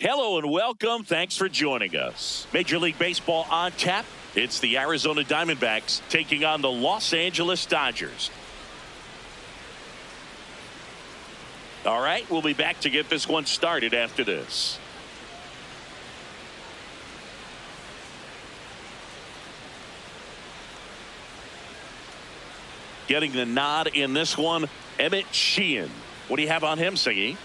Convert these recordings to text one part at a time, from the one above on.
Hello and welcome. Thanks for joining us. Major League Baseball on tap. It's the Arizona Diamondbacks taking on the Los Angeles Dodgers. All right, we'll be back to get this one started after this. Getting the nod in this one, Emmett Sheehan. What do you have on him, Siggy?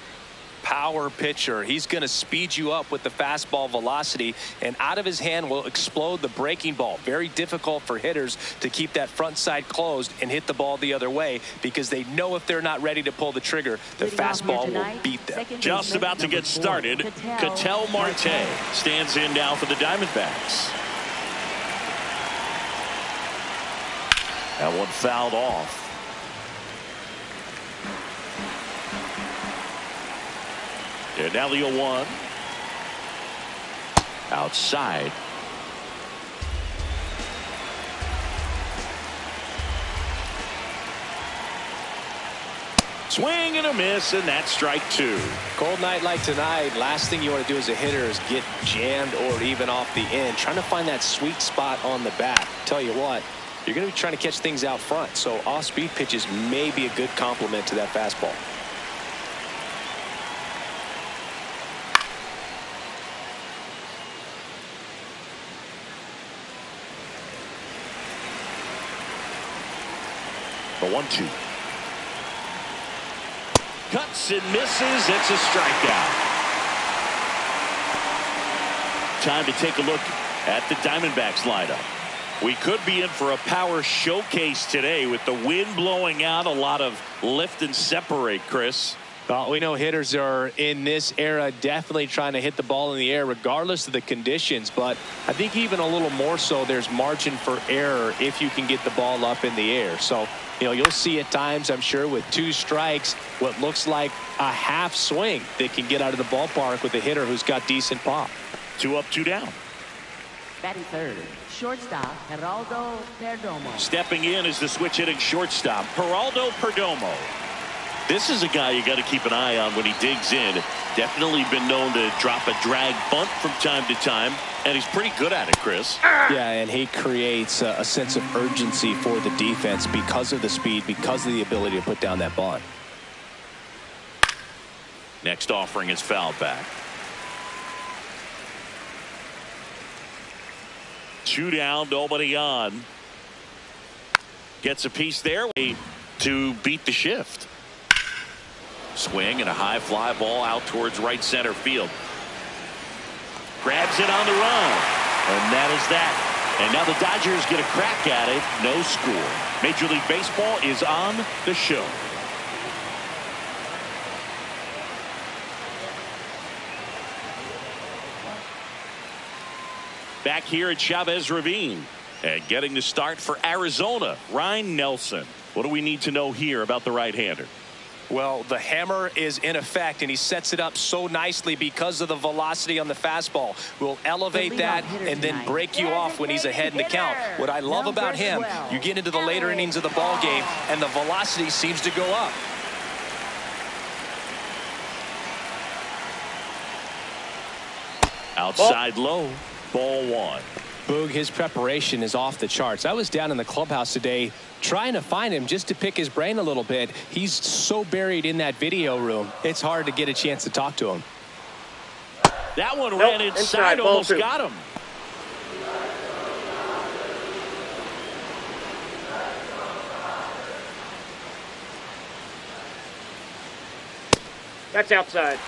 Power pitcher. He's going to speed you up with the fastball velocity, and out of his hand will explode the breaking ball. Very difficult for hitters to keep that front side closed and hit the ball the other way, because they know if they're not ready to pull the trigger, the fastball will beat them. Just about to get started. Ketel Marte stands in now for the Diamondbacks. That one fouled off. And now the 0-1. Outside. Swing and a miss, and that's strike two. Cold night like tonight, last thing you want to do as a hitter is get jammed or even off the end. Trying to find that sweet spot on the bat. Tell you what, you're going to be trying to catch things out front, so off-speed pitches may be a good complement to that fastball. The 1-2. Cuts and misses. It's a strikeout. Time to take a look at the Diamondbacks lineup. We could be in for a power showcase today with the wind blowing out. A lot of lift and separate, Chris. Well, we know hitters are in this era definitely trying to hit the ball in the air regardless of the conditions, but I think even a little more so there's margin for error if you can get the ball up in the air. So, you know, you'll see at times, I'm sure, with two strikes, what looks like a half swing that can get out of the ballpark with a hitter who's got decent pop. 2 up, 2 down. Batting third, shortstop, Geraldo Perdomo. Stepping in is the switch hitting shortstop, Geraldo Perdomo. This is a guy you got to keep an eye on when he digs in. Definitely been known to drop a drag bunt from time to time, and he's pretty good at it, Chris. Yeah, and he creates a sense of urgency for the defense because of the speed, because of the ability to put down that bunt. Next offering is fouled back. 2 down, nobody on. Gets a piece there to beat the shift. Swing and a high fly ball out towards right center field. Grabs it on the run. And that is that. And now the Dodgers get a crack at it. No score. Major League Baseball is on the show. Back here at Chavez Ravine. And getting the start for Arizona, Ryan Nelson. What do we need to know here about the right-hander? Well, the hammer is in effect, and he sets it up so nicely because of the velocity on the fastball. Will elevate that and then break you off when he's ahead in the count. What I love about him, you get into the later innings of the ball game, and the velocity seems to go up. Outside low, ball 1. Boog, his preparation is off the charts. I was down in the clubhouse today trying to find him just to pick his brain a little bit. He's so buried in that video room, it's hard to get a chance to talk to him. That one ran inside, almost got him. That's outside.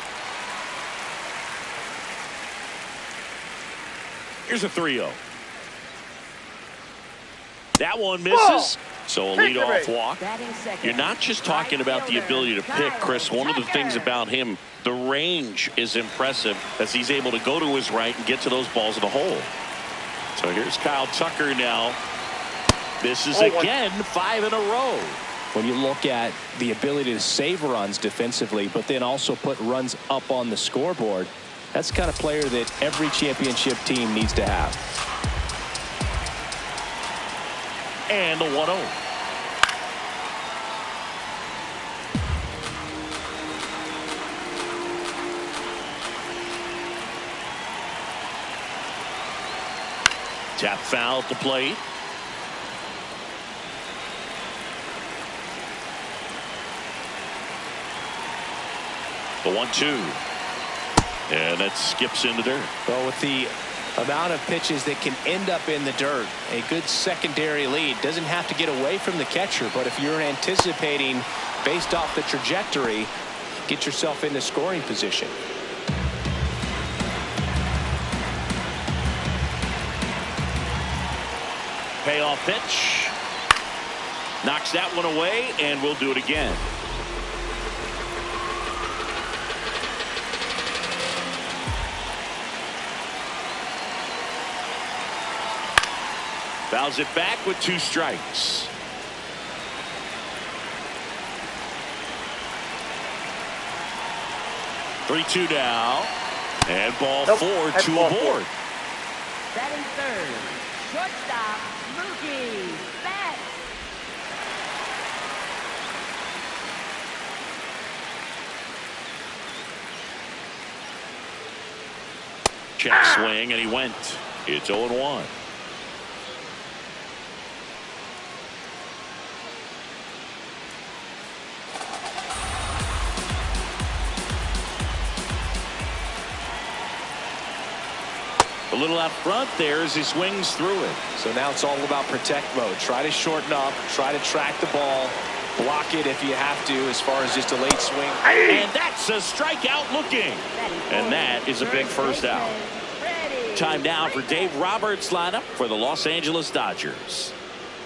Here's a 3-0. That one misses. So a leadoff walk. You're not just talking about the ability to pick, Chris. One of the things about him, the range is impressive as he's able to go to his right and get to those balls in the hole. So here's Kyle Tucker now. Misses again, 5 in a row. When you look at the ability to save runs defensively, but then also put runs up on the scoreboard, that's the kind of player that every championship team needs to have. And the 1-0. Tap foul at the plate. The 1-2. And that skips into dirt. Well, with the amount of pitches that can end up in the dirt, a good secondary lead doesn't have to get away from the catcher, but if you're anticipating based off the trajectory, get yourself into scoring position. Payoff pitch. Knocks that one away, and we'll do it again. Fouls it back with 2 strikes. Three-two now. And ball 4, 2 aboard. Batting third, shortstop, Mookie Betts. Check swing, and he went. It's 0-1. A little out front there as he swings through it. So now it's all about protect mode. Try to shorten up, try to track the ball, block it if you have to as far as just a late swing. And that's a strikeout looking. And that is a big first out. Time now for Dave Roberts' lineup for the Los Angeles Dodgers.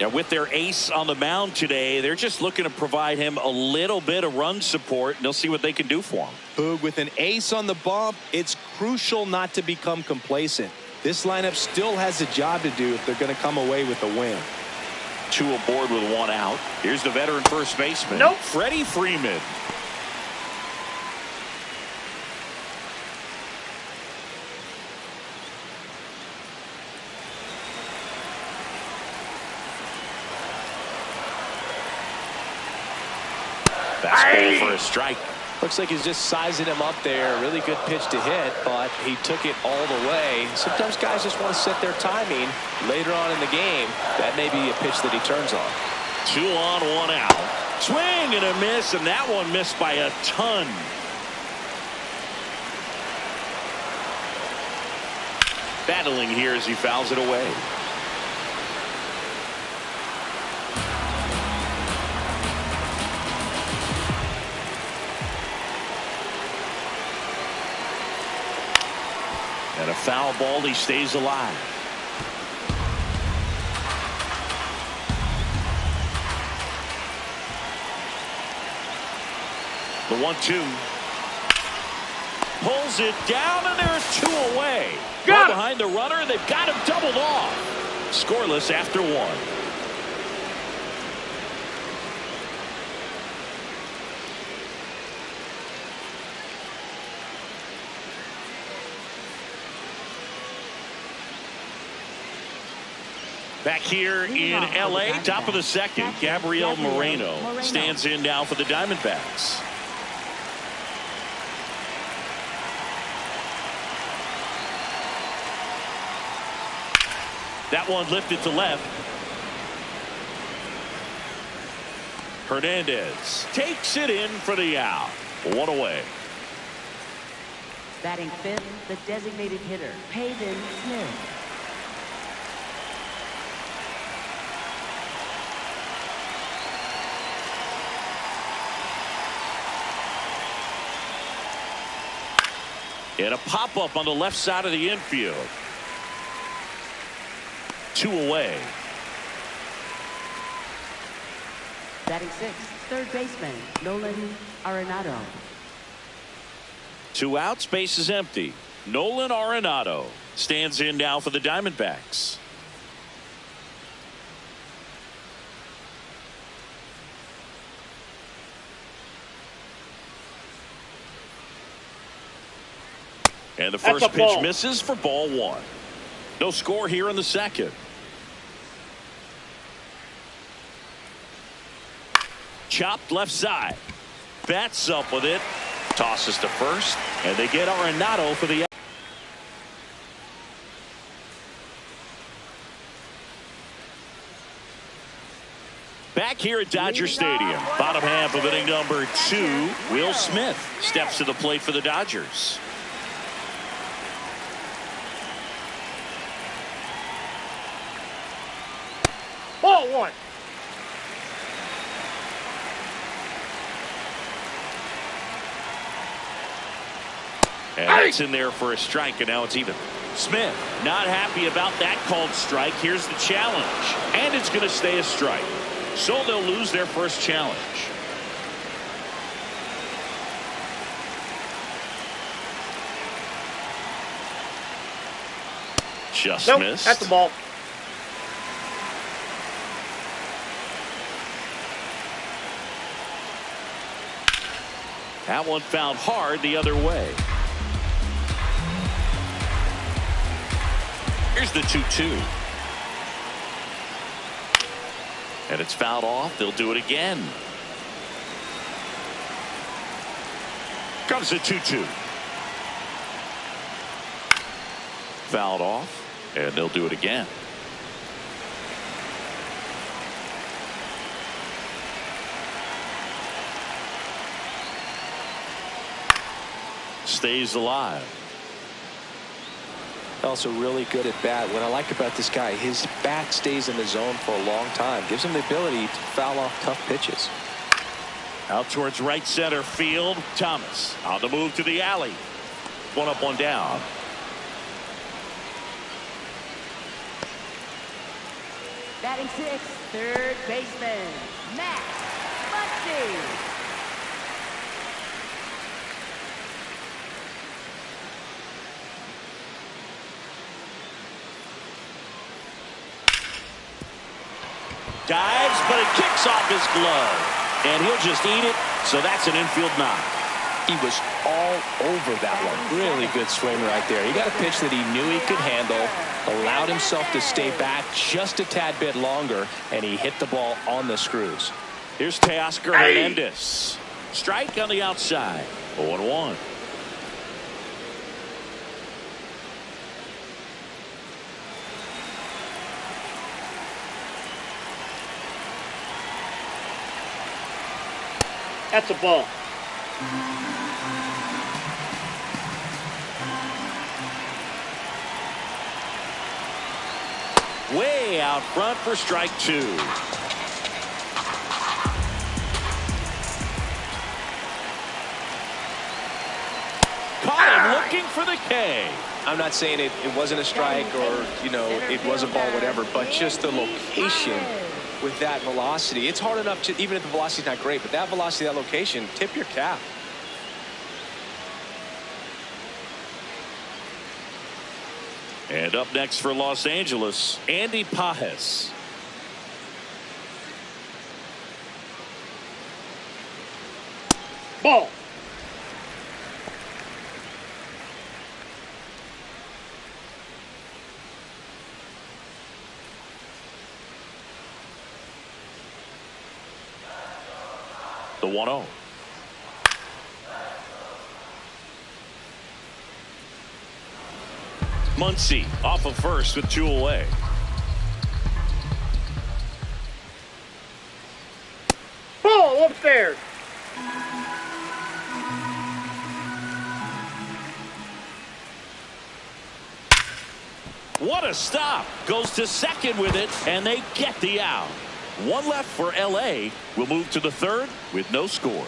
Now with their ace on the mound today, they're just looking to provide him a little bit of run support, and they'll see what they can do for him. Boog, with an ace on the bump, it's crucial not to become complacent. This lineup still has a job to do if they're going to come away with a win. 2 aboard with 1 out. Here's the veteran first baseman, Freddie Freeman. Fastball for a strike. Looks like he's just sizing him up there. Really good pitch to hit, but he took it all the way. Sometimes guys just want to set their timing later on in the game. That may be a pitch that he turns on. 2 on, 1 out. Swing and a miss, and that one missed by a ton. Battling here as he fouls it away. And a foul ball, he stays alive. The 1-2. Pulls it down, and there's 2 away. Right behind the runner, they've got him doubled off. Scoreless after 1. Back here in L.A., top of the second, Gabriel Moreno stands in now for the Diamondbacks. That one lifted to left. Hernandez takes it in for the out. 1 away. Batting fifth, the designated hitter, Peyton Smith. And a pop-up on the left side of the infield. 2 away. Batting sixth, third baseman, Nolan Arenado. 2 outs, base is empty. Nolan Arenado stands in now for the Diamondbacks. And the first pitch misses for ball 1. No score here in the second. Chopped left side. Bats up with it. Tosses to first. And they get Arenado for the Back here at Dodger Stadium, bottom half of inning number 2, Will Smith steps to the plate for the Dodgers. Ball 1. And it's in there for a strike, and now it's even. Smith not happy about that called strike. Here's the challenge, and it's going to stay a strike. So they'll lose their first challenge. Just missed. That's the ball. That one fouled hard the other way. Here's the 2-2. And it's fouled off. They'll do it again. Comes the 2-2. Fouled off. And they'll do it again. Stays alive. Also really good at bat. What I like about this guy, his bat stays in the zone for a long time. Gives him the ability to foul off tough pitches. Out towards right center field. Thomas on the move to the alley. One up, one down. Batting 6th, third baseman, Max Muncy. Dives, but it kicks off his glove. And he'll just eat it, so that's an infield knock. He was all over that one. Really good swing right there. He got a pitch that he knew he could handle, allowed himself to stay back just a tad bit longer, and he hit the ball on the screws. Here's Teoscar Hernandez. Strike on the outside. 0-1. That's a ball. Way out front for strike 2. Caught him looking for the K. I'm not saying it wasn't a strike or, you know, it was a ball, whatever, but just the location with that velocity. It's hard enough to, even if the velocity's not great, but that velocity, that location, tip your cap. And up next for Los Angeles, Andy Pages. Ball. The 1-0. Muncy off of first with 2 away. Ball upstairs. What a stop. Goes to second with it, and they get the out. One left for L.A. We'll move to the third with no score.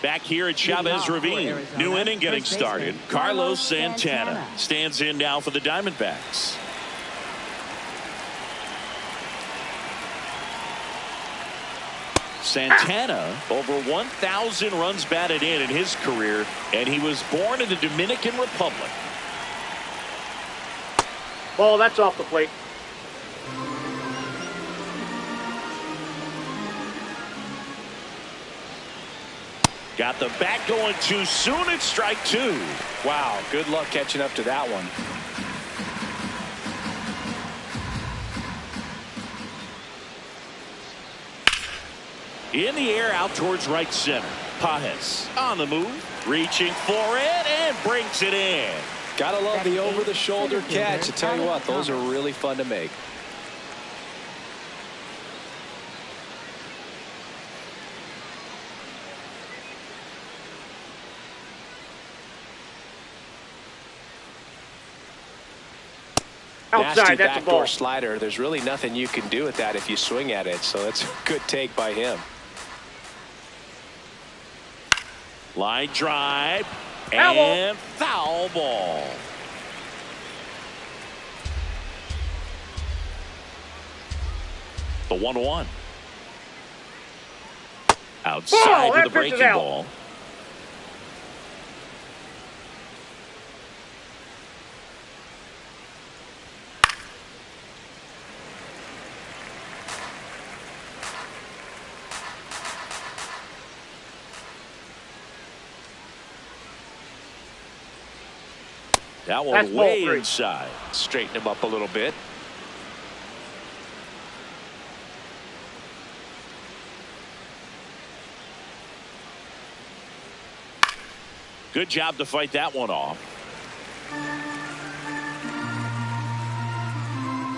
Back here at Chavez Ravine. New inning getting started. Carlos Santana stands in now for the Diamondbacks. Santana, over 1,000 runs batted in his career, and he was born in the Dominican Republic. Ball, that's off the plate. Got the bat going too soon. It's strike 2. Wow, good luck catching up to that one. In the air out towards right center. Pajes on the move, reaching for it, and brings it in. Gotta love the over-the-shoulder catch. I tell you what, those are really fun to make. Outside, Nasty that's a backdoor ball. slider. There's really nothing you can do with that if you swing at it. So that's a good take by him. Line drive and foul ball. The 1-1. Outside with the breaking ball. That one way inside. Straighten him up a little bit. Good job to fight that one off.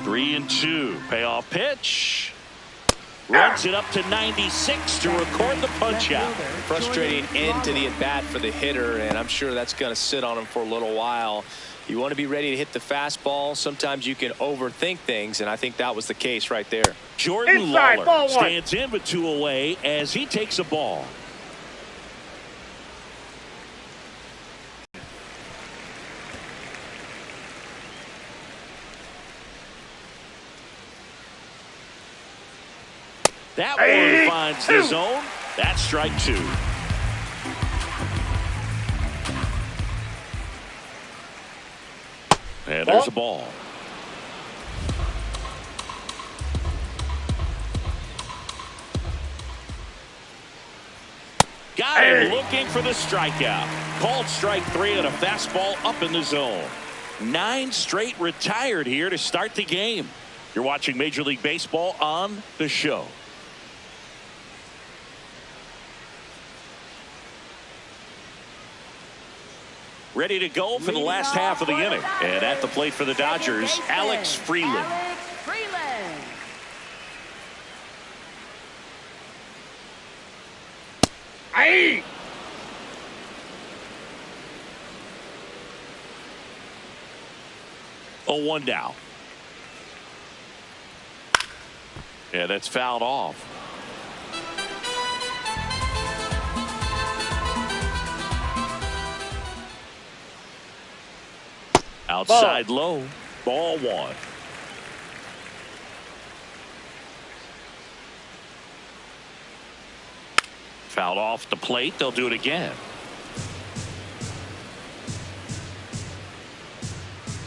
3-2. Payoff pitch. Runs it up to 96 to record the punch out. Frustrating end to the at-bat for the hitter, and I'm sure that's going to sit on him for a little while. You want to be ready to hit the fastball. Sometimes you can overthink things, and I think that was the case right there. Jordan Lawler stands in with 2 away as he takes a ball. That one finds the zone. That's strike 2. And there's a ball. Got him looking for the strikeout. Called strike 3 and a fastball up in the zone. 9 straight retired here to start the game. You're watching Major League Baseball on The Show. Ready to go for the last half of the inning. And at the plate for the Dodgers, Alex Freeland. Aye. Oh, 1 down. Yeah, that's fouled off. Outside low. Ball 1. Fouled off the plate. They'll do it again.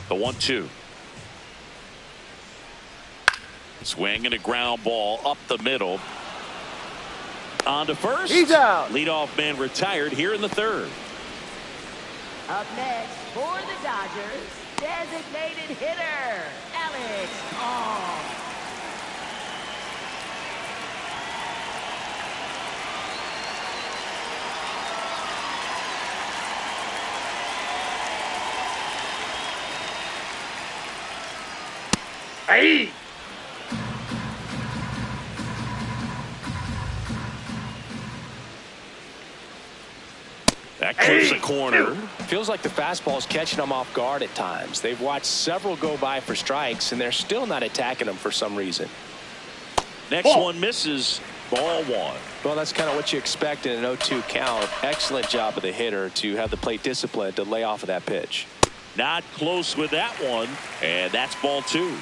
The 1-2. Swing and a ground ball up the middle. On to first. He's out. Leadoff man retired here in the 3rd. Up next for the Dodgers, designated hitter, Alex Hall. Aye. That clips the corner. Feels like the fastball is catching them off guard at times. They've watched several go by for strikes, and they're still not attacking them for some reason. Next one misses. Ball 1. Well, that's kind of what you expect in an 0-2 count. Excellent job of the hitter to have the plate discipline to lay off of that pitch. Not close with that one, and that's ball 2.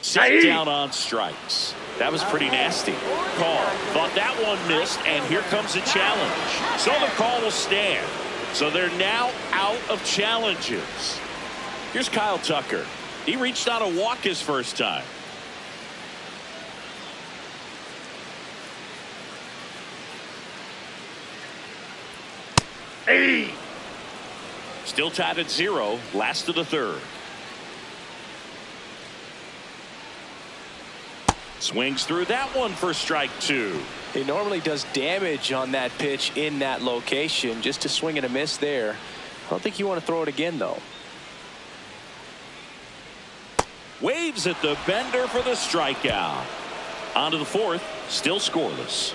Sit down on strikes. That was pretty nasty. Call. Thought that one missed, and here comes a challenge. So the call will stand. So they're now out of challenges. Here's Kyle Tucker. He reached out a walk his first time. Hey. Still tied at 0. Last of the 3rd. Swings through that one for strike 2. He normally does damage on that pitch in that location. Just to swing and a miss there. I don't think you want to throw it again, though. Waves at the bender for the strikeout. On to the 4th, still scoreless.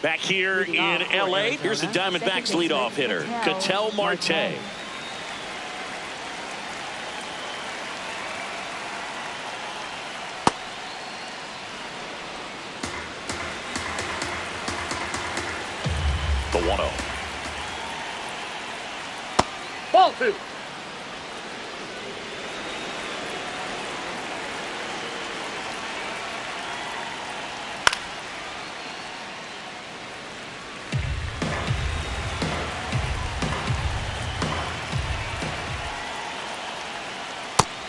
Back here in L.A., here's the Diamondbacks leadoff hitter, Ketel Marte. The 1-0. Ball 2.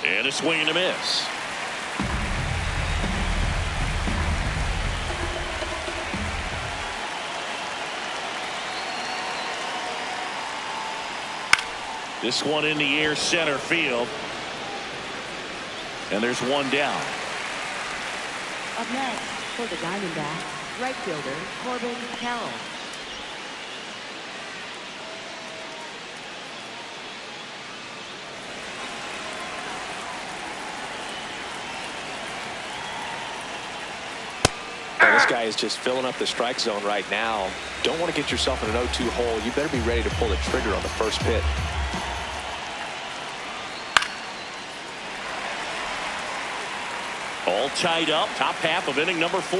And a swing and a miss. This one in the air, center field. And there's one down. Up next for the Diamondbacks, right fielder Corbin Carroll. This guy is just filling up the strike zone right now. Don't want to get yourself in an 0-2 hole. You better be ready to pull the trigger on the first pitch. All tied up, top half of inning number 4.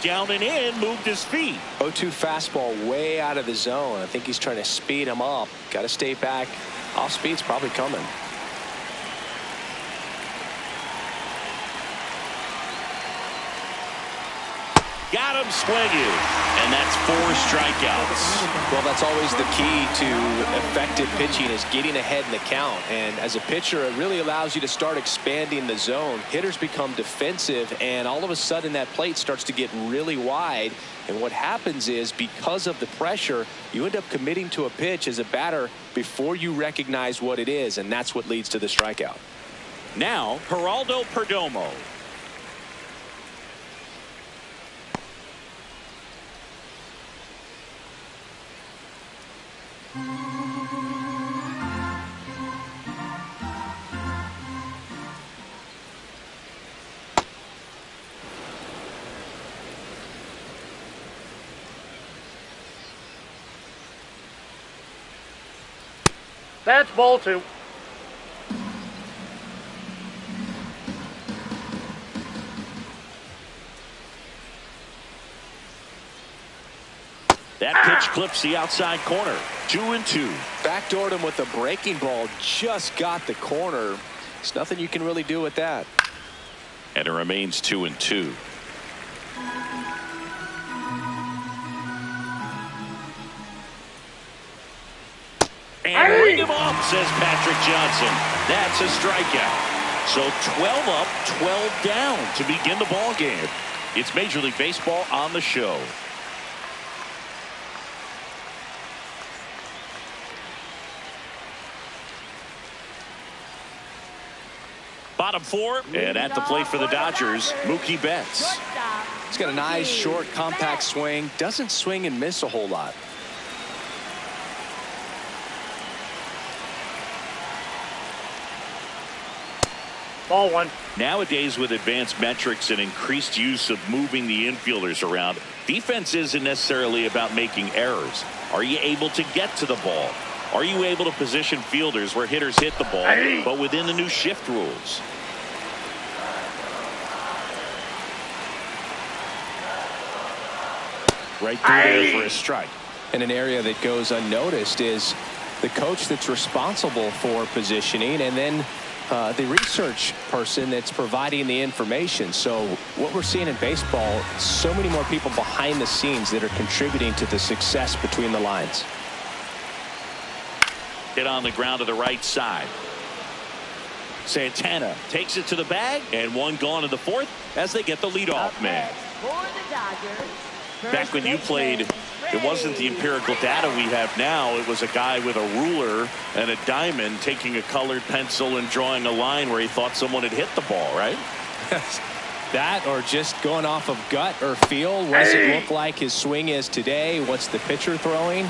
Down and in, moved his feet. 0-2 fastball way out of the zone. I think he's trying to speed him up. Got to stay back. Off speed's probably coming. Got him swinging, and that's 4 strikeouts. Well, that's always the key to effective pitching, is getting ahead in the count. And as a pitcher, it really allows you to start expanding the zone. Hitters become defensive, and all of a sudden that plate starts to get really wide. And what happens is, because of the pressure, you end up committing to a pitch as a batter before you recognize what it is, and that's what leads to the strikeout. Now, Geraldo Perdomo. That's ball 2. That pitch clips the outside corner. 2-2. Backdoored him with a breaking ball. Just got the corner. There's nothing you can really do with that. And it remains 2-2. And ring him up, says Patrick Johnson. That's a strikeout. So 12 up, 12 down to begin the ball game. It's Major League Baseball on the show. Bottom 4, and at the plate for the Dodgers, Mookie Betts. He's got a nice, short, compact swing. Doesn't swing and miss a whole lot. Ball 1. Nowadays, with advanced metrics and increased use of moving the infielders around, defense isn't necessarily about making errors. Are you able to get to the ball? Are you able to position fielders where hitters hit the ball, but within the new shift rules? Right through there for a strike. And an area that goes unnoticed is the coach that's responsible for positioning, and then the research person that's providing the information. So what we're seeing in baseball, so many more people behind the scenes that are contributing to the success between the lines. Hit on the ground to the right side. Santana takes it to the bag, and one gone in the fourth as they get the leadoff man. For the Dodgers, Back when you played, it wasn't the empirical data we have now. It was a guy with a ruler and a diamond taking a colored pencil and drawing a line where he thought someone had hit the ball, right? That or just going off of gut or feel. What does it look like his swing is today? What's the pitcher throwing?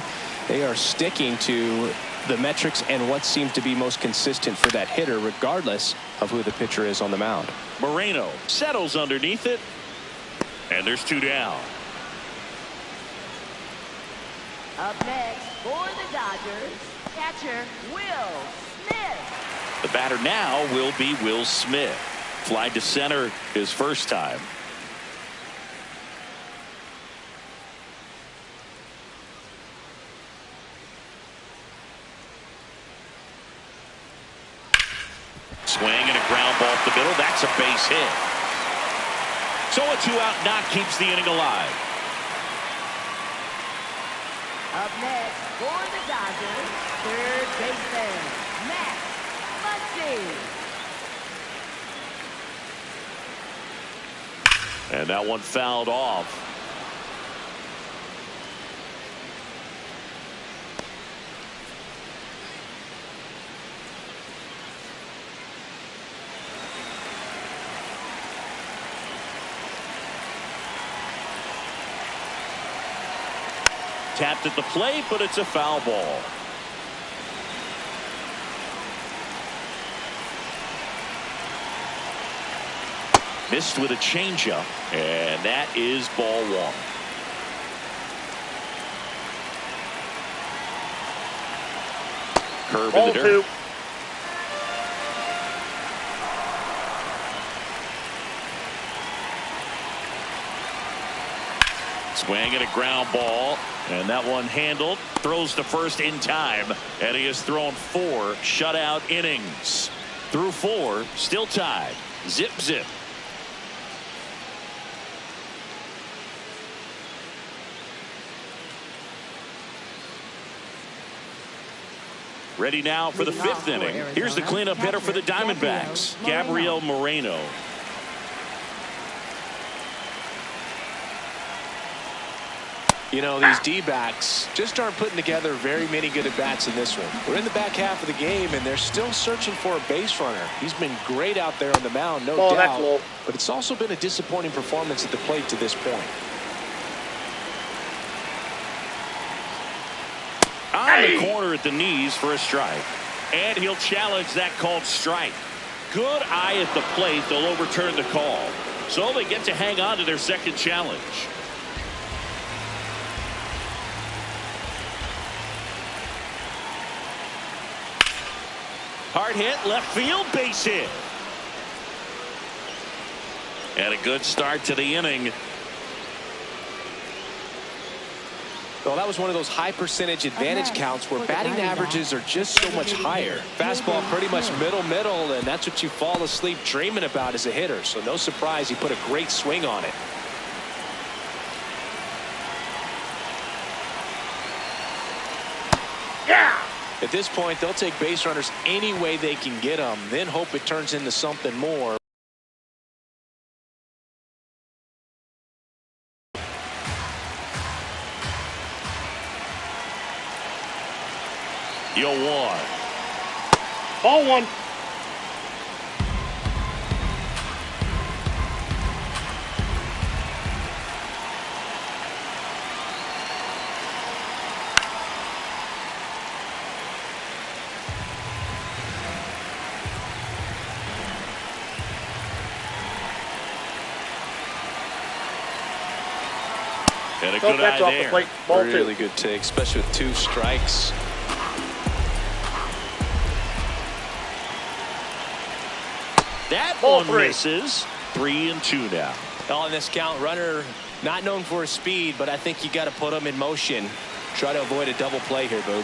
They are sticking to the metrics and what seems to be most consistent for that hitter, regardless of who the pitcher is on the mound. Moreno settles underneath it, and there's two down. Up next for the Dodgers, catcher Will Smith. The batter now will be Will Smith. Fly to center his first time. Swing and a ground ball up the middle. That's a base hit. So a 2-out knock keeps the inning alive. Up next for the Dodgers, third baseman Matt Muncy. And that one fouled off. Tapped at the plate, but it's a foul ball. Missed with a changeup, and that is ball one. Curve in the dirt. Swing and a ground ball, and that one handled. Throws to first in time, and he has thrown 4 shutout innings. Through 4, still tied. Zip, zip. Ready now for the 5th inning. Here's the cleanup hitter for the Diamondbacks, Gabriel Moreno. You know, these D-backs just aren't putting together very many good at-bats in this one. We're in the back half of the game, and they're still searching for a base runner. He's been great out there on the mound, no doubt. But it's also been a disappointing performance at the plate to this point. On the corner at the knees for a strike. And he'll challenge that called strike. Good eye at the plate. They'll overturn the call. So they get to hang on to their second challenge. Hard hit, left field, base hit. And a good start to the inning. Well, that was one of those high percentage advantage counts where batting averages are just so much higher. Fastball pretty much middle, and that's what you fall asleep dreaming about as a hitter. So no surprise he put a great swing on it. Yeah! At this point, they'll take base runners any way they can get them, then hope it turns into something more. Yo, 1. Ball 1. And a good eye there. The plate. Ball really 2. good take, especially with 2 strikes. That Ball one 3. misses. 3-2 now. On this count, runner not known for his speed, but I think you got to put him in motion. Try to avoid a double play here, Boo.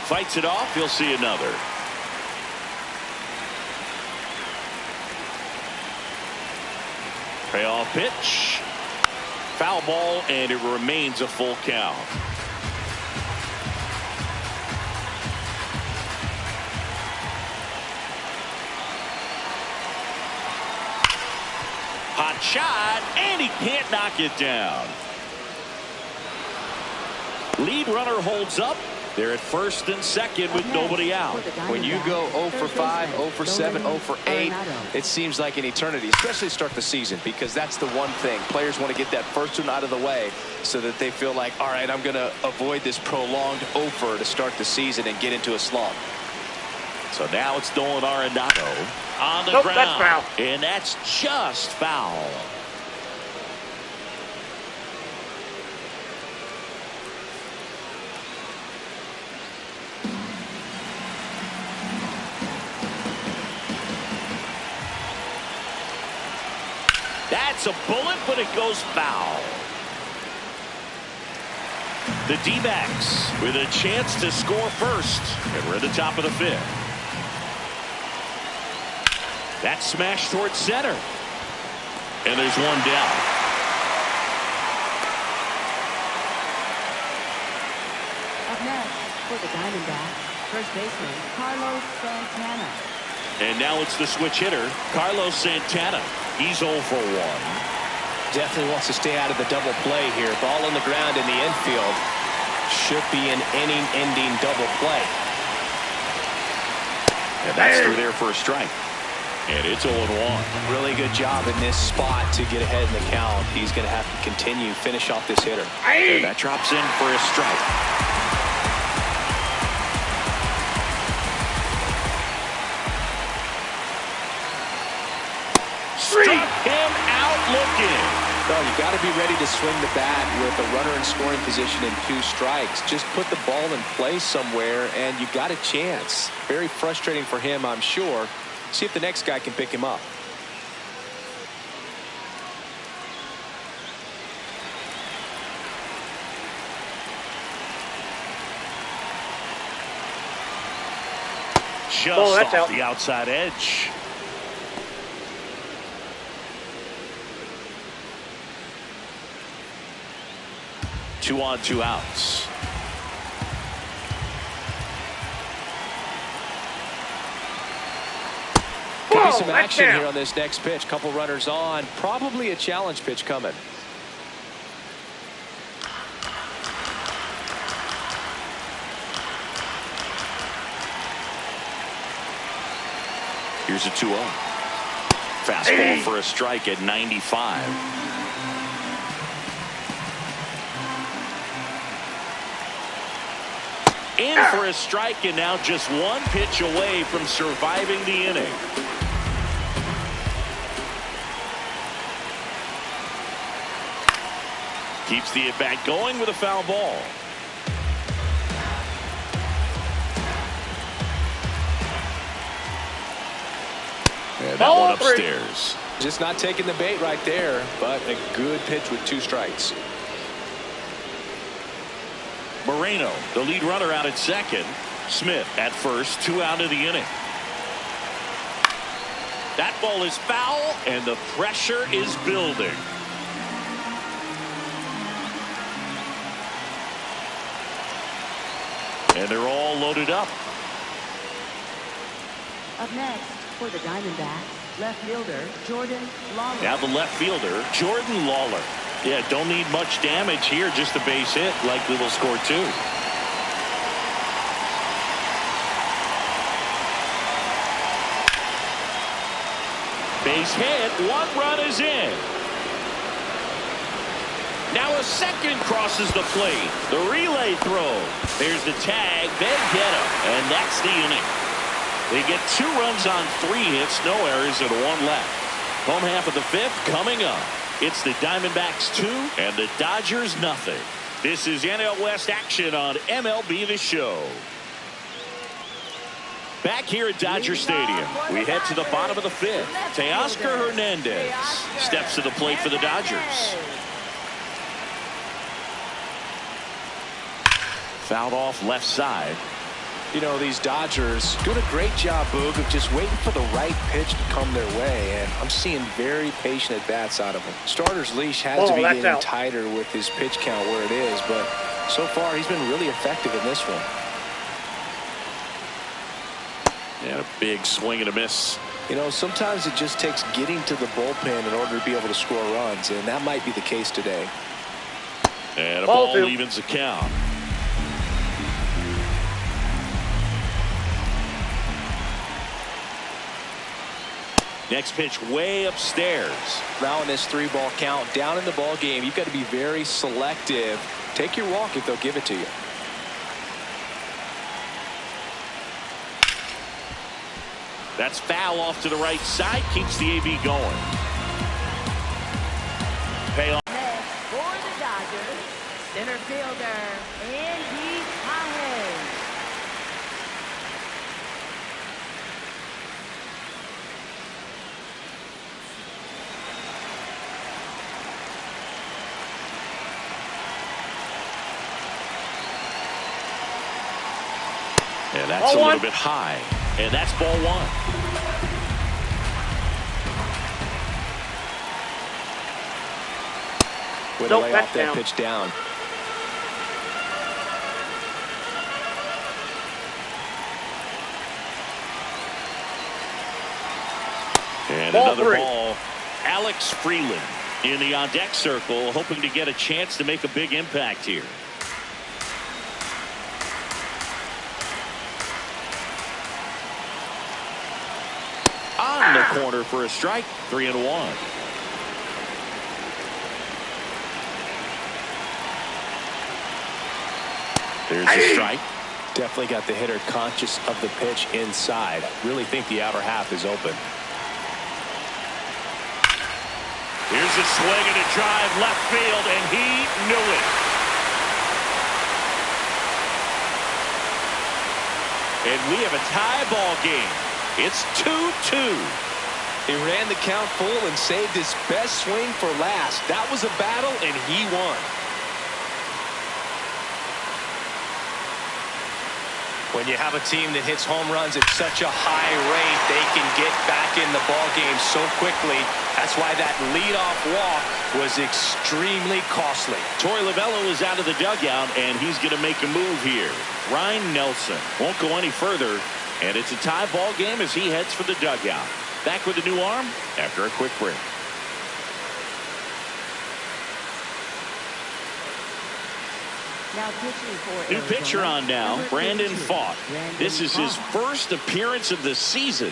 Fights it off. He'll see another. Payoff pitch. Foul ball, and it remains a full count. shot, and he can't knock it down. Lead runner holds up. They're at first and second with nobody out. When you go 0 for 5, 0 for 7, 0 for 8, it seems like an eternity, especially to start the season, because that's the one thing. Players want to get that first one out of the way so that they feel like, all right, I'm going to avoid this prolonged 0 for to start the season and get into a slump. So now it's Nolan Arenado on the ground. That's foul. And that's just foul. That's a bullet, but it goes foul. The D-backs with a chance to score first. And we're at the top of the 5th. That smash towards center. And there's one down. Up next for the Diamondbacks, first baseman Carlos Santana. And now it's the switch hitter, Carlos Santana. He's 0 for 1. Definitely wants to stay out of the double play here. Ball on the ground in the infield. Should be an inning-ending double play. And that's through there for a strike. And it's 0-1. Really good job in this spot to get ahead in the count. He's going to have to continue, finish off this hitter. And that drops in for a strike. Struck him out looking. No, you got to be ready to swing the bat with a runner in scoring position and 2 strikes. Just put the ball in play somewhere, and you got a chance. Very frustrating for him, I'm sure. See if the next guy can pick him up. Just off out. The outside edge. Two on, 2 outs. Could be some action here on this next pitch. Couple runners on. Probably a challenge pitch coming. Here's a 2-0. Fastball for a strike at 95. In for a strike, and now just 1 pitch away from surviving the inning. Keeps the at-bat going with a foul ball. And that one upstairs. Just not taking the bait right there, but a good pitch with 2 strikes. Moreno, the lead runner, out at second. Smith at first, 2 out of the inning. That ball is foul, and the pressure is building. And they're all loaded up. Up next for the Diamondbacks, left fielder Jordan Lawler. Now the left fielder, Jordan Lawler. Yeah, don't need much damage here, just a base hit. Likely will score 2. Base hit, 1 run is in. Now a second crosses the plate. The relay throw. There's the tag. They get him, and that's the inning. They get 2 runs on 3 hits, no errors, and 1 left. Home half of the 5th coming up. It's the Diamondbacks 2 and the Dodgers nothing. This is NL West action on MLB The Show. Back here at Dodger Stadium, we head to the bottom of the 5th. Teoscar Hernandez steps to the plate for the Dodgers. Fouled off left side. You know, these Dodgers doing a great job, Boog, of just waiting for the right pitch to come their way, and I'm seeing very patient at-bats out of them. Starter's leash has to be getting tighter with his pitch count where it is, but so far he's been really effective in this one. And a big swing and a miss You know, sometimes it just takes getting to the bullpen in order to be able to score runs, and that might be the case today. And a ball evens the count. Next pitch way upstairs. Now in this 3-ball count, down in the ball game, you've got to be very selective. Take your walk if they'll give it to you. That's foul off to the right side. Keeps the AB going. Pay off. Next for the Dodgers, center fielder, Andy Collins. And that's a little bit high. And that's ball 1. Way to lay off that pitch down. And another ball. Alex Freeland in the on-deck circle, hoping to get a chance to make a big impact here. On the corner for a strike. 3-1. There's a strike. Definitely got the hitter conscious of the pitch inside. Really think the outer half is open. Here's a swing and a drive left field, and he knew it. And we have a tie ball game. It's 2-2. He ran the count full and saved his best swing for last. That was a battle, and he won. When you have a team that hits home runs at such a high rate, they can get back in the ball game so quickly. That's why that leadoff walk was extremely costly. Torey Lovullo is out of the dugout, and he's going to make a move here. Ryan Nelson won't go any further. And it's a tie ball game as he heads for the dugout. Back with a new arm after a quick break. Now pitching for New Arizona, pitcher on now, number Brandon 32, Pfaadt. This is his Pfaadt. first appearance of the season.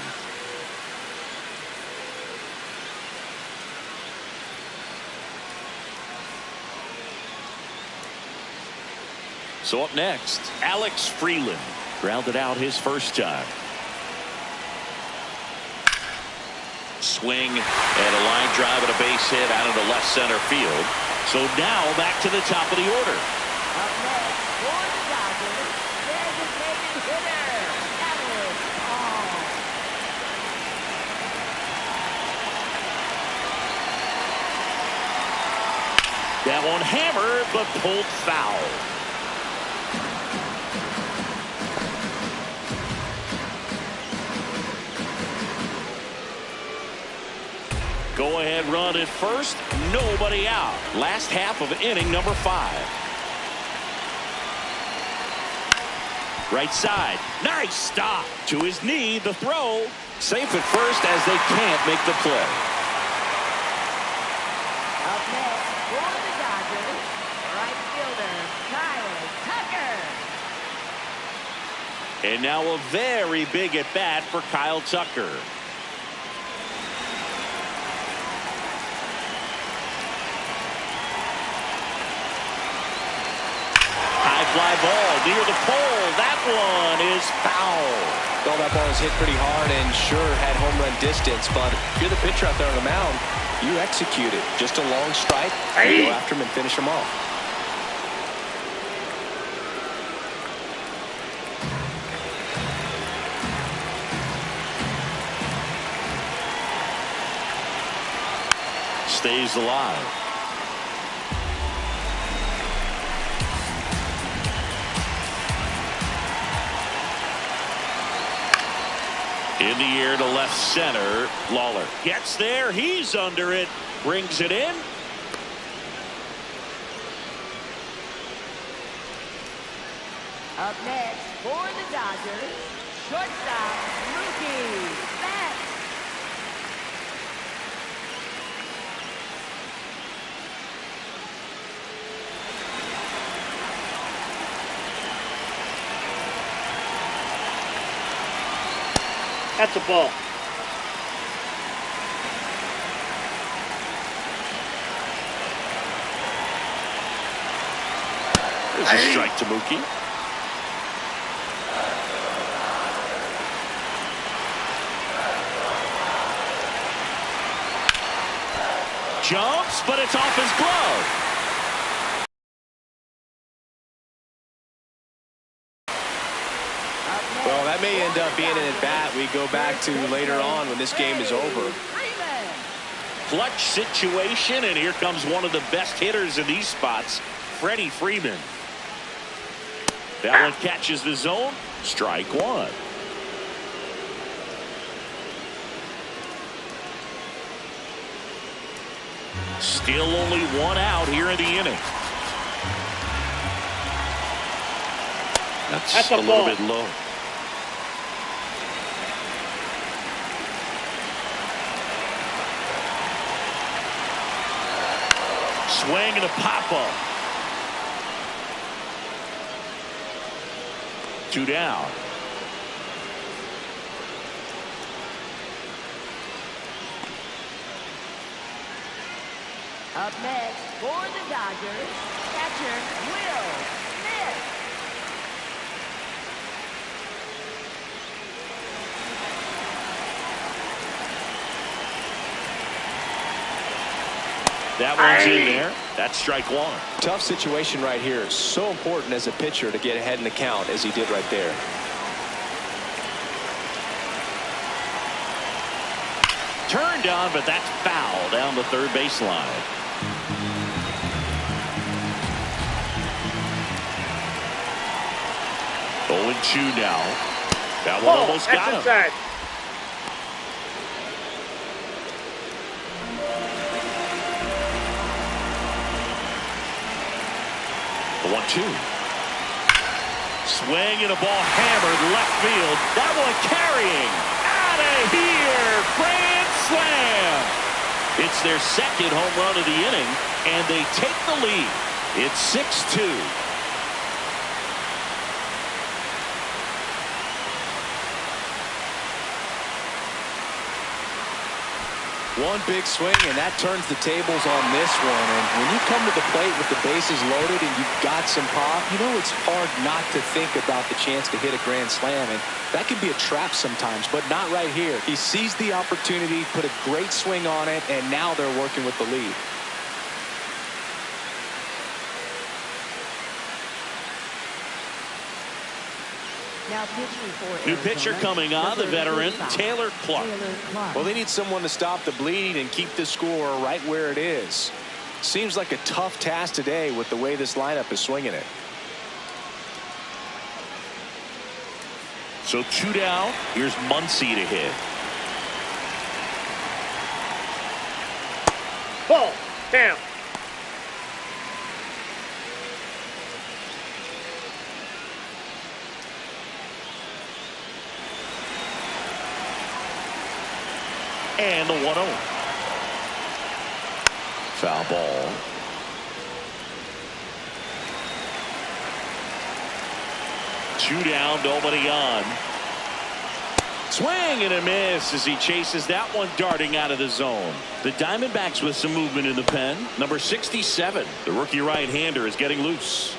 So up next, Alex Freeland. Grounded out his first time. Swing and a line drive and a base hit out into left center field. So now back to the top of the order. Up next for the Dodgers, designated hitter, Alex Hall. That one hammered but pulled foul. Go ahead run at first. Nobody out. Last half of inning number 5. Right side. Nice stop. To his knee. The throw. Safe at first as they can't make the play. Up next for the Dodgers, right fielder, Kyle Tucker. And now a very big at bat for Kyle Tucker. Fly ball near the pole. That one is foul. Well, that ball was hit pretty hard and sure had home run distance, but if you're the pitcher out there on the mound, you execute it. Just a long strike, you go after him and finish him off. Stays alive. In the air to left center. Lawler gets there. He's under it. Brings it in. Up next for the Dodgers, shortstop, Mookie Betts. That's a ball. There's a strike to Mookie. Jumps, but it's off his glove. Well, that may end up being an at-bat we go back to later on when this game is over. Clutch situation, and here comes one of the best hitters in these spots, Freddie Freeman. That one catches the zone. Strike one. Still only one out here in the inning. That's a little bit low. Swing and a pop-up. 2 down. Up next for the Dodgers, catcher Will Smith. That one's in there. That's strike one. Tough situation right here. So important as a pitcher to get ahead in the count as he did right there. Turned on, but that's foul down the third baseline. Oh, and 2 now. That one almost got him. Inside. The 1-2. Swing and a ball hammered left field. That one carrying. Out of here. Grand slam. It's their second home run of the inning, and they take the lead. It's 6-2. One big swing, and that turns the tables on this one. And when you come to the plate with the bases loaded and you've got some pop, you know it's hard not to think about the chance to hit a grand slam. And that can be a trap sometimes, but not right here. He seized the opportunity, put a great swing on it, and now they're working with the lead. Now pitching for New Arizona, pitcher coming on, the veteran, 35, Taylor Clark. Well, they need someone to stop the bleeding and keep the score right where it is. Seems like a tough task today with the way this lineup is swinging it. So 2 down. Here's Muncy to hit. Ball. Down. And the 1-0. Foul ball. Two down, nobody on. Swing and a miss as he chases that one darting out of the zone. The Diamondbacks with some movement in the pen. Number 67, the rookie right-hander, is getting loose.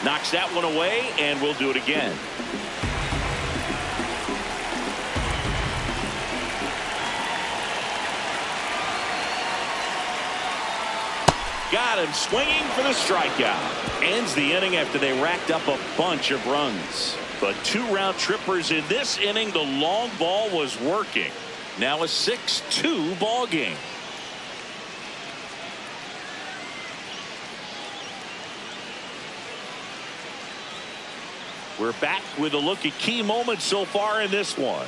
Knocks that one away, and we'll do it again. Got him swinging for the strikeout. Ends the inning after they racked up a bunch of runs. But 2 round trippers in this inning. The long ball was working. Now a 6-2 ball game. We're back with a look at key moments so far in this one.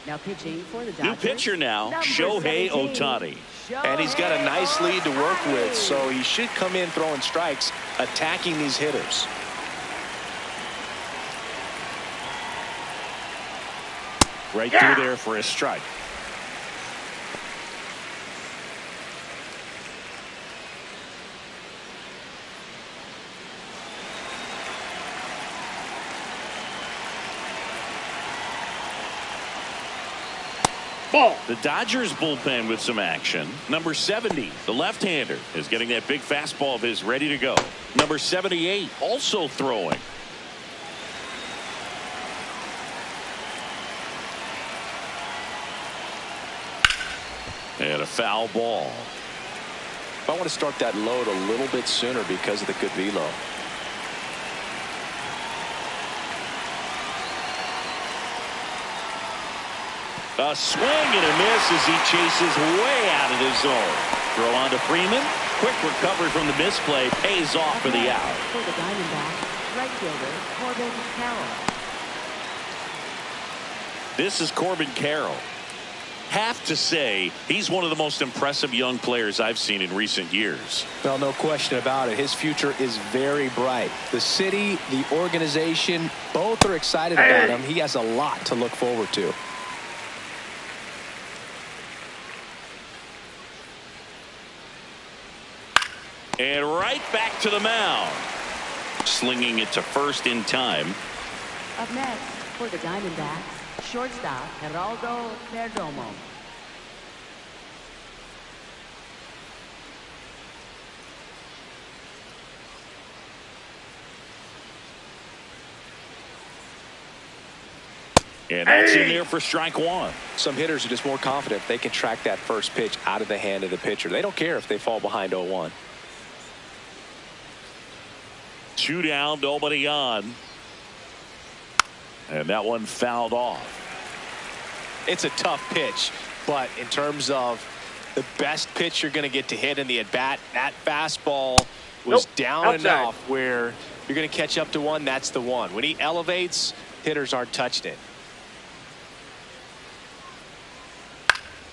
Now pitching for the Dodgers. New pitcher now, Number Shohei 17, Ohtani. And he's got a nice lead to work with, Ohtani. so he should come in throwing strikes, attacking these hitters. Right through there for a strike. Ball. The Dodgers bullpen with some action. Number 70, the left-hander, is getting that big fastball of his ready to go. Number 78, also throwing. And a foul ball. I want to start that load a little bit sooner because of the good velo. A swing and a miss as he chases way out of his zone. Throw on to Freeman. Quick recovery from the misplay. Pays off for the out. For the Diamondbacks, right fielder Corbin Carroll. This is Corbin Carroll. Have to say, he's one of the most impressive young players I've seen in recent years. Well, no question about it. His future is very bright. The city, the organization, both are excited about him. He has a lot to look forward to. And right back to the mound. Slinging it to first in time. Up next for the Diamondbacks, shortstop Geraldo Perdomo. And that's in there for strike one. Some hitters are just more confident they can track that first pitch out of the hand of the pitcher. They don't care if they fall behind 0-1. 2 down, nobody on. And that one fouled off. It's a tough pitch, but in terms of the best pitch you're going to get to hit in the at-bat, that fastball was down enough where you're going to catch up to one. That's the one. When he elevates, hitters aren't touching it.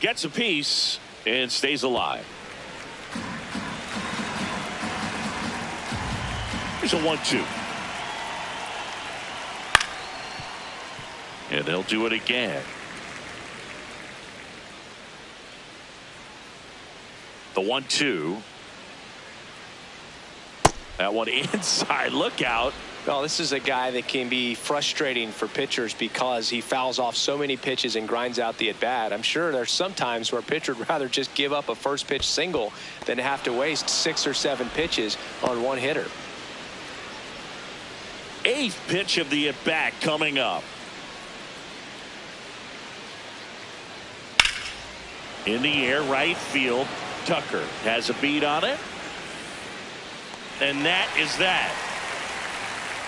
Gets a piece and stays alive. Here's a 1-2. And they'll do it again. The 1-2. That one inside. Look out. Well, this is a guy that can be frustrating for pitchers because he fouls off so many pitches and grinds out the at-bat. I'm sure there's some times where a pitcher would rather just give up a first pitch single than have to waste 6 or 7 pitches on one hitter. 8th pitch of the at-bat coming up. In the air, right field. Tucker has a beat on it. And that is that.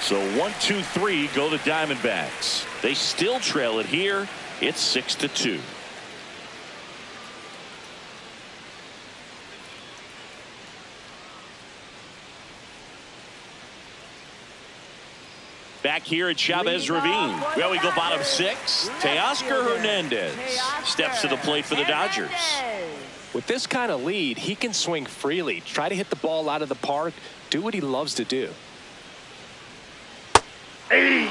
So 1-2-3 go the Diamondbacks. They still trail it here. It's 6-2. Back here at Chavez Ravine. Well, we go bottom 6. Teoscar Hernandez steps to the plate for the Dodgers. With this kind of lead, he can swing freely, try to hit the ball out of the park, do what he loves to do. Hey.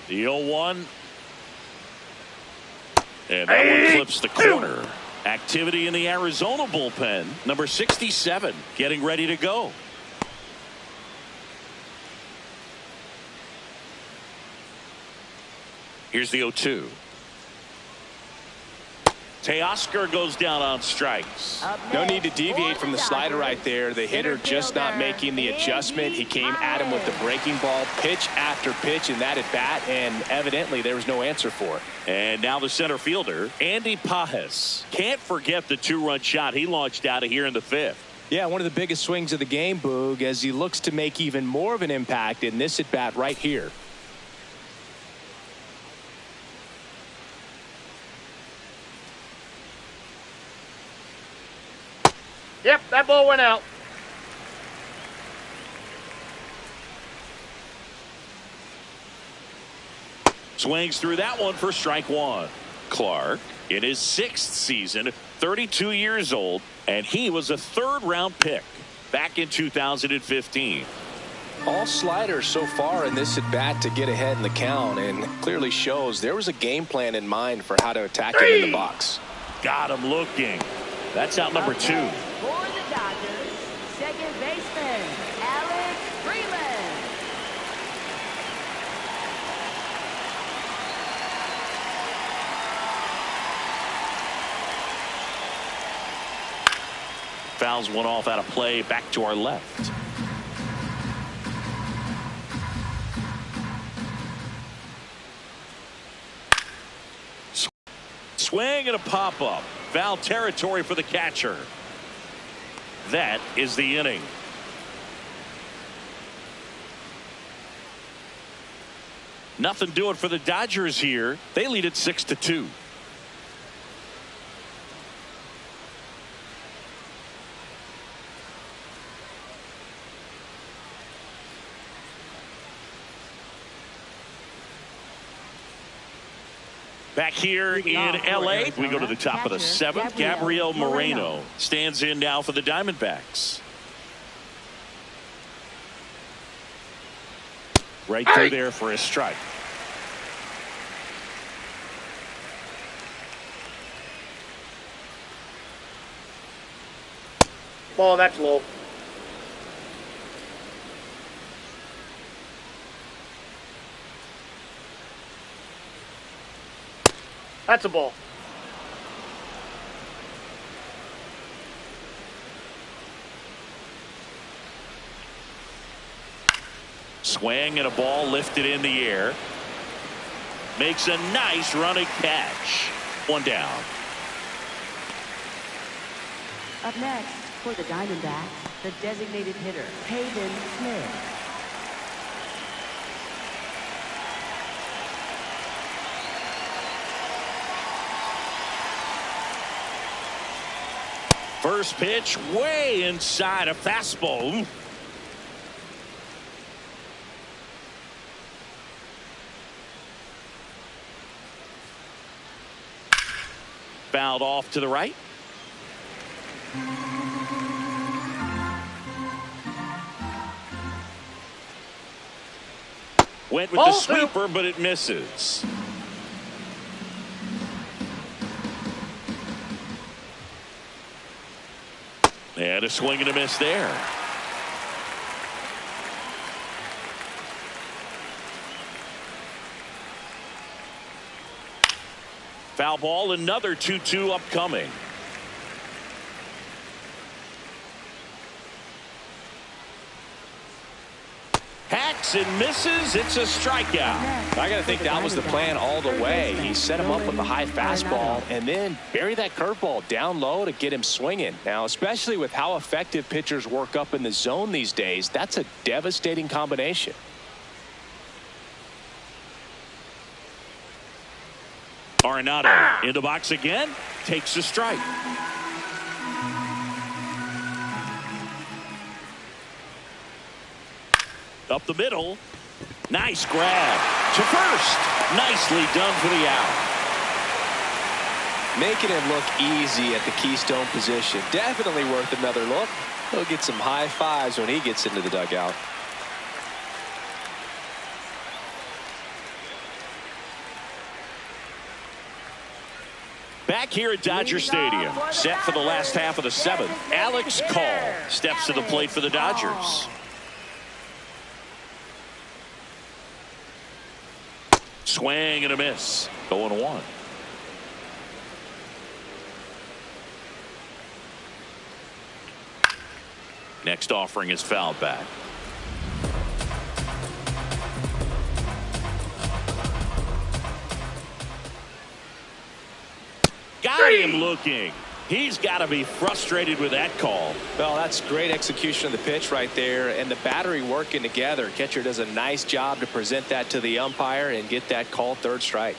The 0-1. And that one clips the corner. Activity in the Arizona bullpen. Number 67 getting ready to go. Here's the 0-2. Teoscar goes down on strikes. No need to deviate from the slider right there. The hitter just not making the adjustment. He came at him with the breaking ball pitch after pitch in that at bat, and evidently there was no answer for it. And now the center fielder, Andy Pajes. Can't forget the 2-run shot he launched out of here in the 5th. Yeah, one of the biggest swings of the game, Boog, as he looks to make even more of an impact in this at bat right here. Yep, that ball went out. Swings through that one for strike one. Clark in his 6th season, 32 years old, and he was a 3rd-round pick back in 2015. All sliders so far in this at bat to get ahead in the count, and clearly shows there was a game plan in mind for how to attack it in the box. Got him looking. That's out number 2. For the Dodgers, second baseman, Alex Freeland. Fouls one off out of play, back to our left. Swing and a pop-up. Foul territory for the catcher. That is the inning. Nothing doing for the Dodgers here. They lead it 6-2. Back here in L.A., we go to the top of the 7th. Gabriel Moreno stands in now for the Diamondbacks. Right through there for a strike. Ball, that's low. That's a ball. Swing and a ball lifted in the air. Makes a nice running catch. One down. Up next for the Diamondbacks, the designated hitter, Hayden Smith. First pitch way inside, a fastball. Fouled off to the right. Went with the sweeper, but it misses. And a swing and a miss there. Foul ball, another 2-2 upcoming. Hacks and misses. It's a strikeout. I got to think that was the plan all the way. He set him up with a high fastball and then bury that curveball down low to get him swinging. Now, especially with how effective pitchers work up in the zone these days, that's a devastating combination. Arenado in the box again, takes a strike. Up the middle. Nice grab to first. Nicely done for the out. Making it look easy at the Keystone position. Definitely worth another look. He'll get some high fives when he gets into the dugout. Back here at Dodger Stadium, set for the last half of the 7th. Alex Call steps to the plate for the Dodgers. Swing and a miss. 0-1. Next offering is fouled back. Got him looking. He's got to be frustrated with that call. Well, that's great execution of the pitch right there, and the battery working together. Catcher does a nice job to present that to the umpire and get that call, 3rd strike.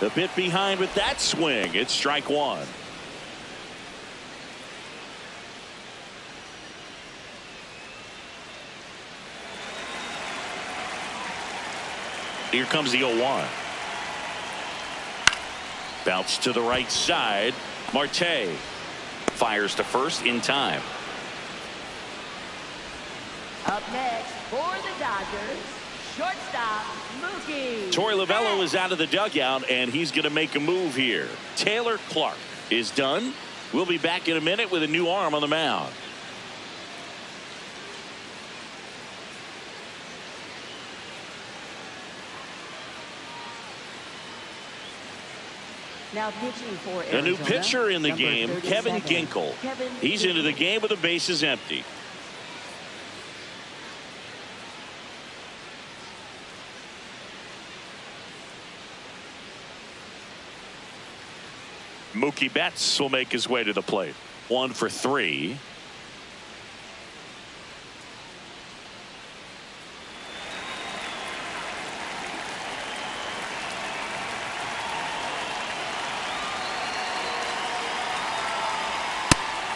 A bit behind with that swing. It's strike one. Here comes the 0-1. Bounce to the right side. Marte fires to first in time. Up next for the Dodgers, shortstop Mookie. Torey Lovullo is out of the dugout, and he's going to make a move here. Taylor Clark is done. We'll be back in a minute with a new arm on the mound. Now pitching for Arizona, a new pitcher in the number game, 37, Kevin Ginkel. He's into the game with the bases empty. Mookie Betts will make his way to the plate. 1 for 3.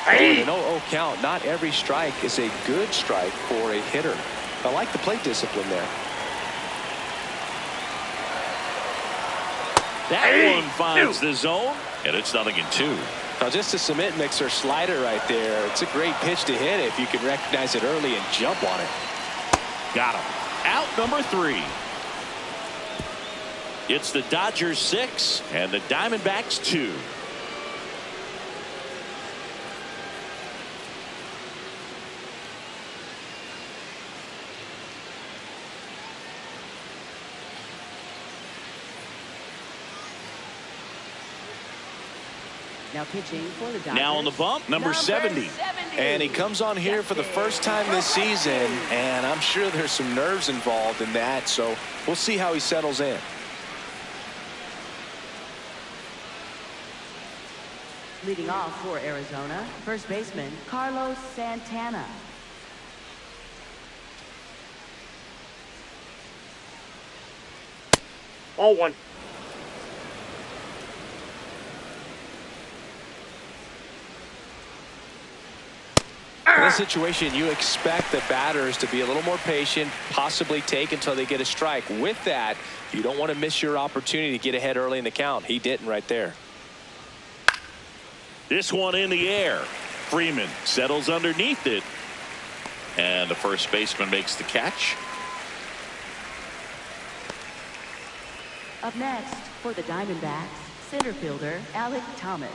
Hey. An 0-0 count. Not every strike is a good strike for a hitter. I like the plate discipline there. That one finds the zone, and it's 0-2. Now just a cement mixer slider right there. It's a great pitch to hit if you can recognize it early and jump on it. Got him. Out number 3. It's the Dodgers 6 and the Diamondbacks 2. Now pitching for the Dodgers. Now on the bump, number 70. And he comes on here for the first time this season, and I'm sure there's some nerves involved in that, so we'll see how he settles in. Leading off for Arizona, first baseman Carlos Santana. All one. In this situation, you expect the batters to be a little more patient, possibly take until they get a strike. With that, you don't want to miss your opportunity to get ahead early in the count. He didn't right there. This one in the air. Freeman settles underneath it, and the first baseman makes the catch. Up next for the Diamondbacks, center fielder Alek Thomas.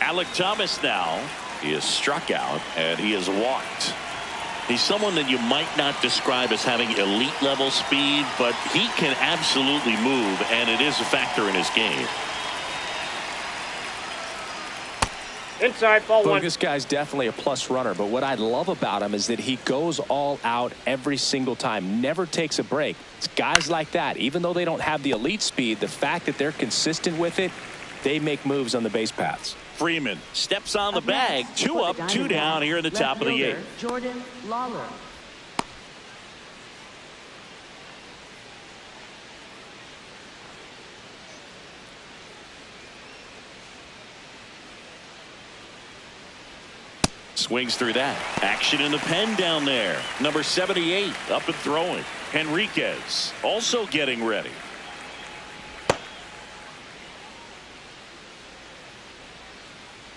Alek Thomas now. He is struck out and he is walked. He's someone that you might not describe as having elite level speed, but he can absolutely move, and it is a factor in his game. Inside, ball one. This guy's definitely a plus runner, but what I love about him is that he goes all out every single time, never takes a break. It's guys like that, even though they don't have the elite speed, the fact that they're consistent with it, they make moves on the base paths. Freeman steps on the bag. 2 up, 2 down here in the top of the 8th. Jordan Lawler. Swings through that. Action in the pen down there. Number 78 up and throwing. Henriquez also getting ready.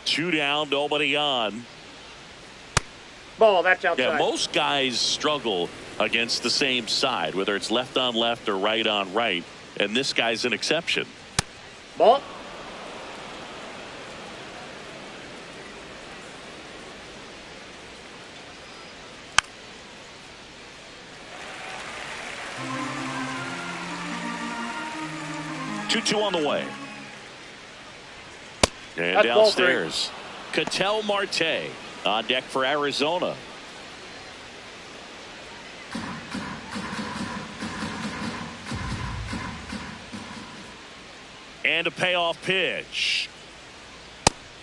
Two down, nobody on. Ball, that's outside. Yeah, most guys struggle against the same side, whether it's left on left or right on right, and this guy's an exception. Ball. Two on the way. And That's downstairs, Ketel Marte on deck for Arizona. And a payoff pitch.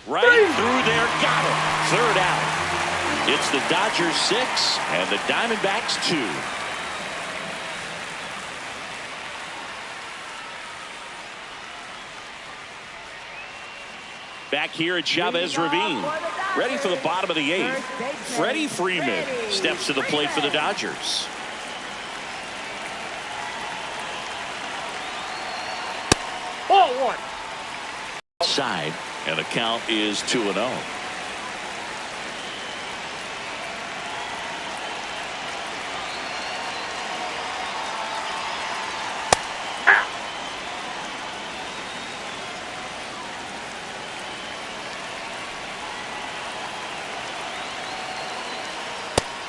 Right through there. Got him. Third out. It's the Dodgers 6 and the Diamondbacks 2. Back here at Chavez Ravine. Ready for the bottom of the 8th. Freddie Freeman steps to the plate for the Dodgers. Ball 1. Side, and the count is 2-0.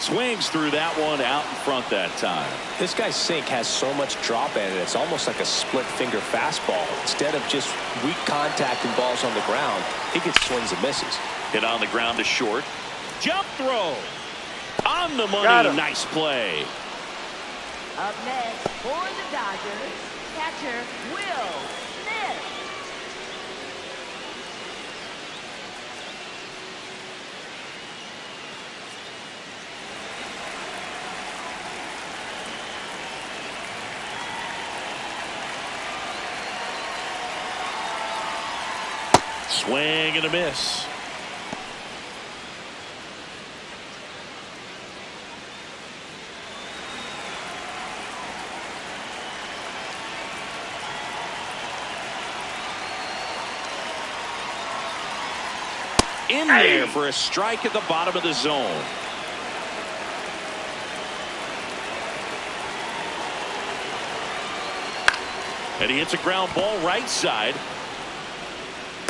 Swings through that one out in front that time. This guy's sink has so much drop in it. It's almost like a split finger fastball. Instead of just weak contact and balls on the ground, he gets swings and misses. Hit on the ground to short. Jump throw. On the money. Nice play. Up next for the Dodgers, catcher Will Smith. Swing and a miss. In there for a strike at the bottom of the zone. And he hits a ground ball right side.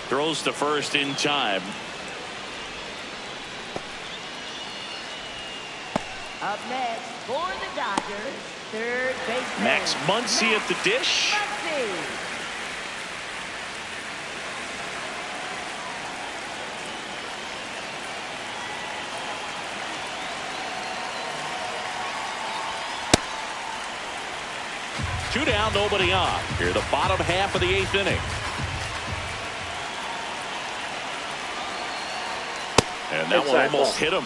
Throws to first in time. Up next for the Dodgers, third baseman Max Muncy at the dish. Muncy. Two down, nobody on. Here, the bottom half of the 8th inning. And that one almost hit him.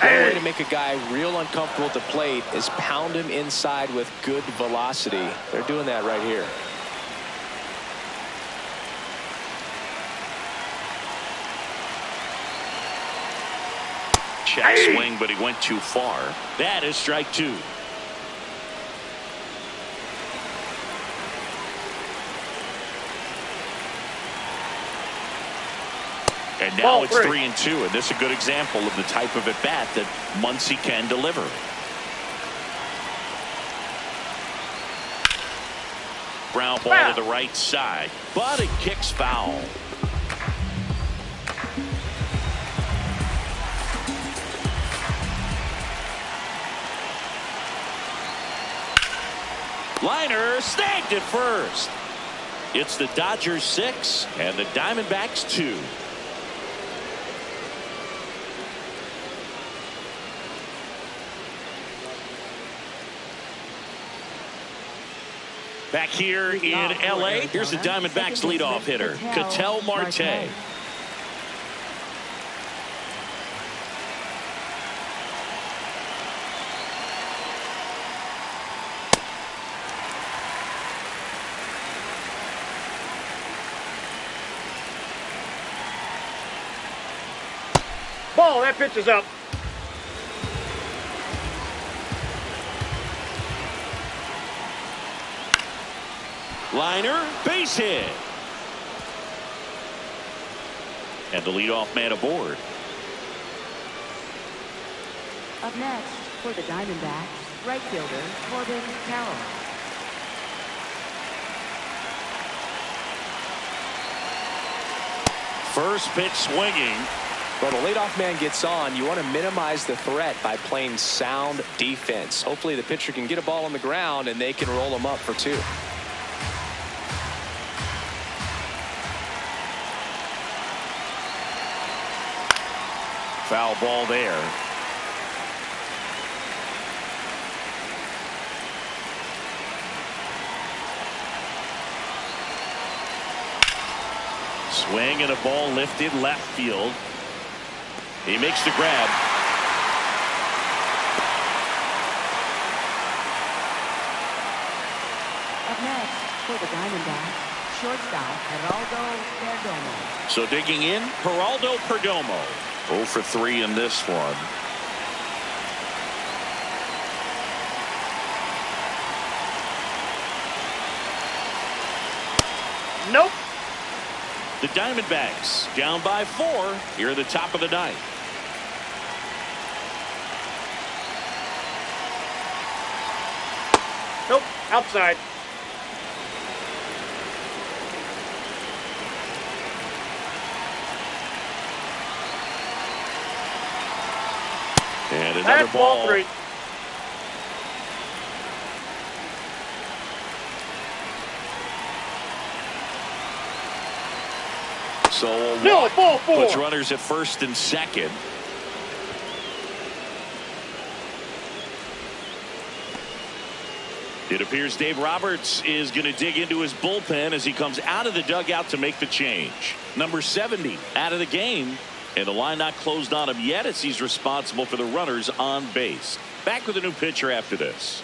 One way to make a guy real uncomfortable at the plate is pound him inside with good velocity. They're doing that right here. Check swing, but he went too far. That is strike 2. And now it's 3-2, and this is a good example of the type of at-bat that Muncy can deliver. Ground ball to the right side, but it kicks foul. Liner snagged at first. It's the Dodgers 6 and the Diamondbacks 2. Back here in L.A., here's the Diamondbacks leadoff hitter, Ketel Marte. Ball, that pitch is up. Liner, base hit. And the leadoff man aboard. Up next for the Diamondbacks, right fielder Corbin Carroll. First pitch swinging. When a leadoff man gets on, you want to minimize the threat by playing sound defense. Hopefully the pitcher can get a ball on the ground and they can roll him up for 2. Foul ball there. Swing and a ball lifted left field. He makes the grab. Up next for the Diamondbacks, shortstop Geraldo Perdomo. So digging in, Geraldo Perdomo. 0 for 3 in this one. Nope. The Diamondbacks down by 4 here at the top of the ninth. Nope. Outside. And another That's ball 3. So a No, walk ball 4. puts runners at first and second. It appears Dave Roberts is going to dig into his bullpen as he comes out of the dugout to make the change. Number 70 out of the game, and the line not closed on him yet as he's responsible for the runners on base. Back with a new pitcher after this.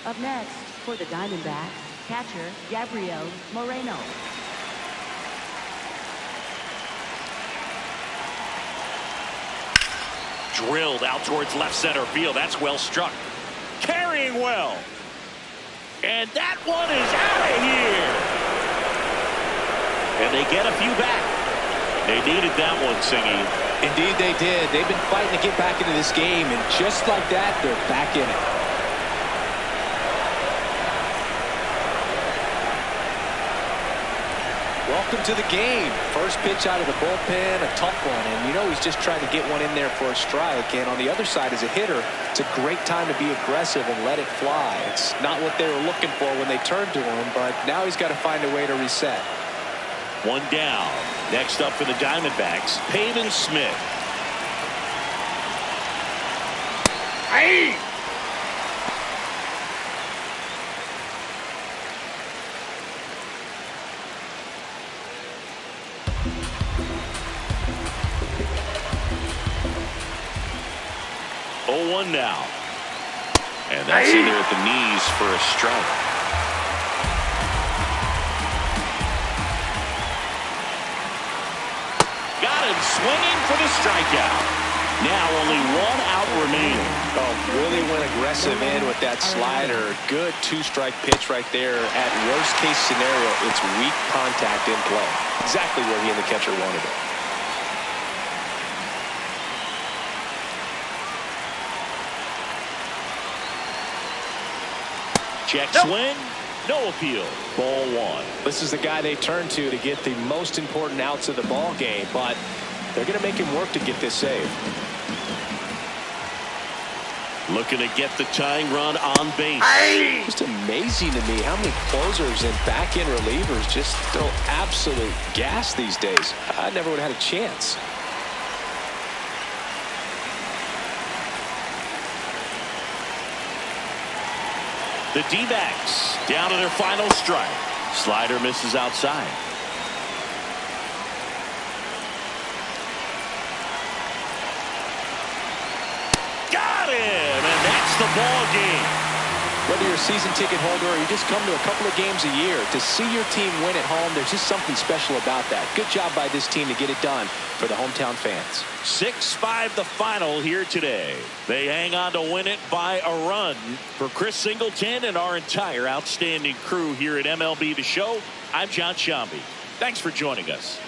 Up next for the Diamondbacks, catcher Gabriel Moreno. Drilled out towards left center field. That's well struck. Carrying well. And that one is out of here. And they get a few back. They needed that one, Singy. Indeed they did. They've been fighting to get back into this game, and just like that, they're back in it. Welcome to the game. First pitch out of the bullpen, a tough one, and you know he's just trying to get one in there for a strike. And on the other side, as a hitter, it's a great time to be aggressive and let it fly. It's not what they were looking for when they turned to him, but now he's got to find a way to reset. One down. Next up for the Diamondbacks, Pavin Smith. Hey! Oh, 1 now. And that's in there at the knees for a strike. Got him swinging for the strikeout. Now only 1 out remaining. Oh, really went aggressive in with that slider. Good 2-strike pitch right there. At worst case scenario, it's weak contact in play. Exactly where he and the catcher wanted it. Check swing. No appeal. Ball 1. This is the guy they turn to get the most important outs of the ball game, but they're going to make him work to get this save. Looking to get the tying run on base. Just amazing to me how many closers and back-end relievers just throw absolute gas these days. I never would have had a chance. The D-backs down to their final strike. Slider misses outside. Got him, and that's the ball game. Whether you're a season ticket holder or you just come to a couple of games a year, to see your team win at home, there's just something special about that. Good job by this team to get it done for the hometown fans. 6-5 the final here today. They hang on to win it by a run. For Chris Singleton and our entire outstanding crew here at MLB The Show, I'm John Shambi. Thanks for joining us.